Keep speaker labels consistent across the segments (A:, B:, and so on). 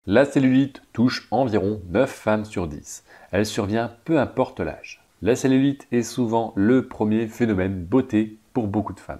A: La cellulite touche environ 9 femmes sur 10. Elle survient peu importe l'âge. La cellulite est souvent le premier phénomène beauté pour beaucoup de femmes.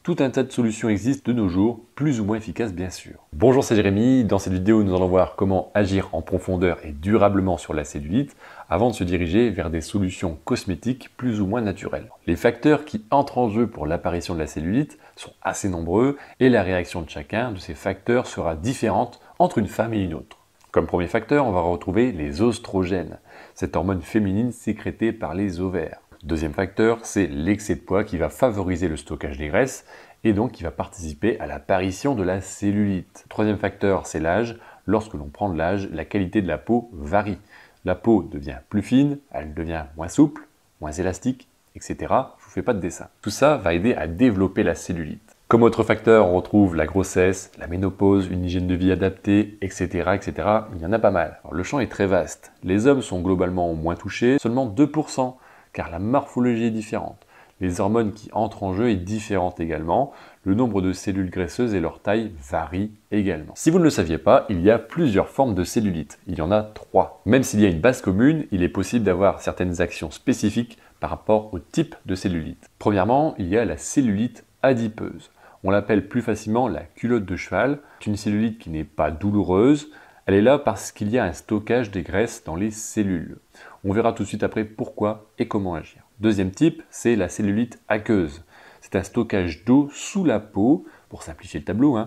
A: Tout un tas de solutions existent de nos jours, plus ou moins efficaces bien sûr. Bonjour, c'est Jérémy. Dans cette vidéo, nous allons voir comment agir en profondeur et durablement sur la cellulite avant de se diriger vers des solutions cosmétiques plus ou moins naturelles. Les facteurs qui entrent en jeu pour l'apparition de la cellulite sont assez nombreux et la réaction de chacun de ces facteurs sera différente entre une femme et une autre. Comme premier facteur, on va retrouver les œstrogènes, cette hormone féminine sécrétée par les ovaires. Deuxième facteur, c'est l'excès de poids qui va favoriser le stockage des graisses et donc qui va participer à l'apparition de la cellulite. Troisième facteur, c'est l'âge. Lorsque l'on prend de l'âge, la qualité de la peau varie. La peau devient plus fine, elle devient moins souple, moins élastique, etc. Je ne vous fais pas de dessin. Tout ça va aider à développer la cellulite. Comme autre facteur, on retrouve la grossesse, la ménopause, une hygiène de vie adaptée, etc. etc. Il y en a pas mal. Alors, le champ est très vaste. Les hommes sont globalement moins touchés, seulement 2%. Car la morphologie est différente. Les hormones qui entrent en jeu est différente également. Le nombre de cellules graisseuses et leur taille varient également. Si vous ne le saviez pas, il y a plusieurs formes de cellulite. Il y en a 3. Même s'il y a une base commune, il est possible d'avoir certaines actions spécifiques par rapport au type de cellulite. Premièrement, il y a la cellulite adipeuse. On l'appelle plus facilement la culotte de cheval. C'est une cellulite qui n'est pas douloureuse. Elle est là parce qu'il y a un stockage des graisses dans les cellules. On verra tout de suite après pourquoi et comment agir. Deuxième type, c'est la cellulite aqueuse. C'est un stockage d'eau sous la peau, pour simplifier le tableau,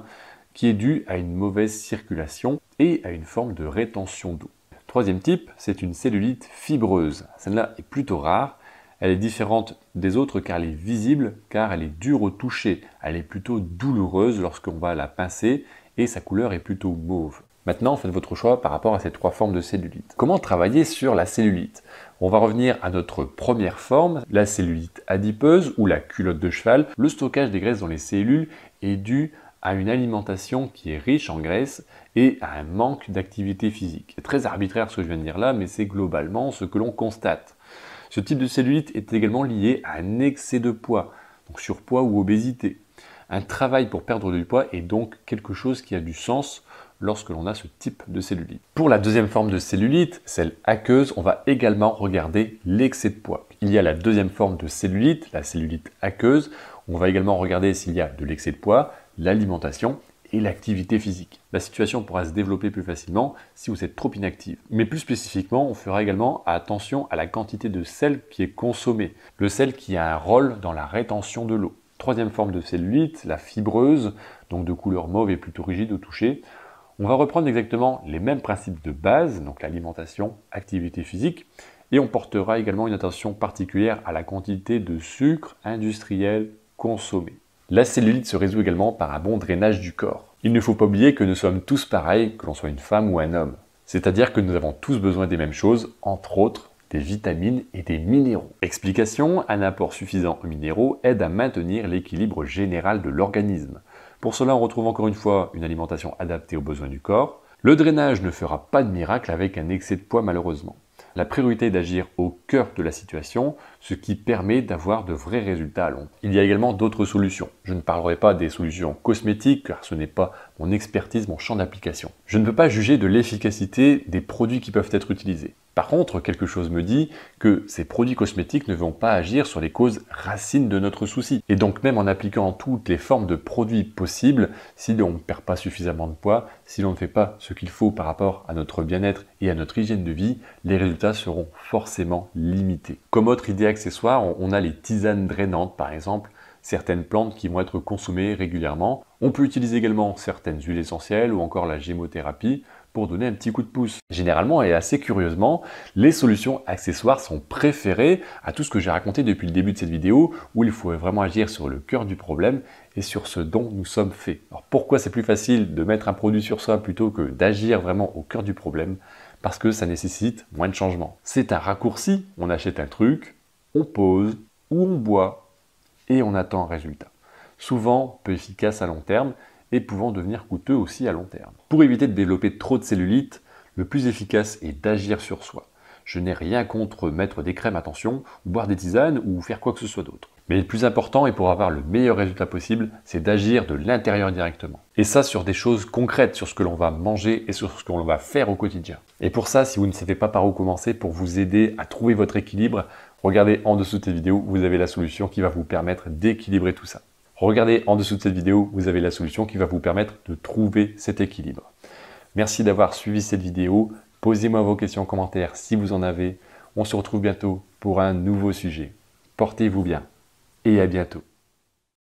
A: qui est dû à une mauvaise circulation et à une forme de rétention d'eau. Troisième type, c'est une cellulite fibreuse. Celle-là est plutôt rare. Elle est différente des autres car elle est visible, car elle est dure au toucher. Elle est plutôt douloureuse lorsqu'on va la pincer et sa couleur est plutôt mauve. Maintenant, faites votre choix par rapport à ces 3 formes de cellulite. Comment travailler sur la cellulite? On va revenir à notre première forme, la cellulite adipeuse ou la culotte de cheval. Le stockage des graisses dans les cellules est dû à une alimentation qui est riche en graisses et à un manque d'activité physique. C'est très arbitraire ce que je viens de dire là, mais c'est globalement ce que l'on constate. Ce type de cellulite est également lié à un excès de poids, donc surpoids ou obésité. Un travail pour perdre du poids est donc quelque chose qui a du sens lorsque l'on a ce type de cellulite. Pour la deuxième forme de cellulite, celle aqueuse, on va également regarder l'excès de poids. Il y a la deuxième forme de cellulite, la cellulite aqueuse. On va également regarder s'il y a de l'excès de poids, l'alimentation et l'activité physique. La situation pourra se développer plus facilement si vous êtes trop inactive. Mais plus spécifiquement, on fera également attention à la quantité de sel qui est consommée. Le sel qui a un rôle dans la rétention de l'eau. Troisième forme de cellulite, la fibreuse, donc de couleur mauve et plutôt rigide au toucher. On va reprendre exactement les mêmes principes de base, donc l'alimentation, activité physique, et on portera également une attention particulière à la quantité de sucre industriel consommé. La cellulite se résout également par un bon drainage du corps. Il ne faut pas oublier que nous sommes tous pareils, que l'on soit une femme ou un homme. C'est-à-dire que nous avons tous besoin des mêmes choses, entre autres des vitamines et des minéraux. Explication, un apport suffisant en minéraux aide à maintenir l'équilibre général de l'organisme. Pour cela, on retrouve encore une fois une alimentation adaptée aux besoins du corps. Le drainage ne fera pas de miracle avec un excès de poids malheureusement. La priorité est d'agir au cœur de la situation, ce qui permet d'avoir de vrais résultats à long terme. Il y a également d'autres solutions. Je ne parlerai pas des solutions cosmétiques car ce n'est pas mon expertise, mon champ d'application. Je ne peux pas juger de l'efficacité des produits qui peuvent être utilisés. Par contre, quelque chose me dit que ces produits cosmétiques ne vont pas agir sur les causes racines de notre souci. Et donc même en appliquant toutes les formes de produits possibles, si l'on ne perd pas suffisamment de poids, si l'on ne fait pas ce qu'il faut par rapport à notre bien-être et à notre hygiène de vie, les résultats seront forcément limités. Comme autre idée accessoire, on a les tisanes drainantes par exemple, certaines plantes qui vont être consommées régulièrement. On peut utiliser également certaines huiles essentielles ou encore la gémothérapie pour donner un petit coup de pouce. Généralement et assez curieusement, les solutions accessoires sont préférées à tout ce que j'ai raconté depuis le début de cette vidéo où il faut vraiment agir sur le cœur du problème et sur ce dont nous sommes faits. Alors pourquoi c'est plus facile de mettre un produit sur soi plutôt que d'agir vraiment au cœur du problème? Parce que ça nécessite moins de changements. C'est un raccourci, on achète un truc, on pose ou on boit et on attend un résultat. Souvent peu efficace à long terme et pouvant devenir coûteux aussi à long terme. Pour éviter de développer trop de cellulite, le plus efficace est d'agir sur soi. Je n'ai rien contre mettre des crèmes, attention, ou boire des tisanes ou faire quoi que ce soit d'autre. Mais le plus important, et pour avoir le meilleur résultat possible, c'est d'agir de l'intérieur directement. Et ça sur des choses concrètes, sur ce que l'on va manger et sur ce que l'on va faire au quotidien. Et pour ça, si vous ne savez pas par où commencer, pour vous aider à trouver votre équilibre, regardez en dessous de cette vidéo, vous avez la solution qui va vous permettre d'équilibrer tout ça. Regardez en dessous de cette vidéo, vous avez la solution qui va vous permettre de trouver cet équilibre. Merci d'avoir suivi cette vidéo. Posez-moi vos questions en commentaire si vous en avez. On se retrouve bientôt pour un nouveau sujet. Portez-vous bien et à bientôt.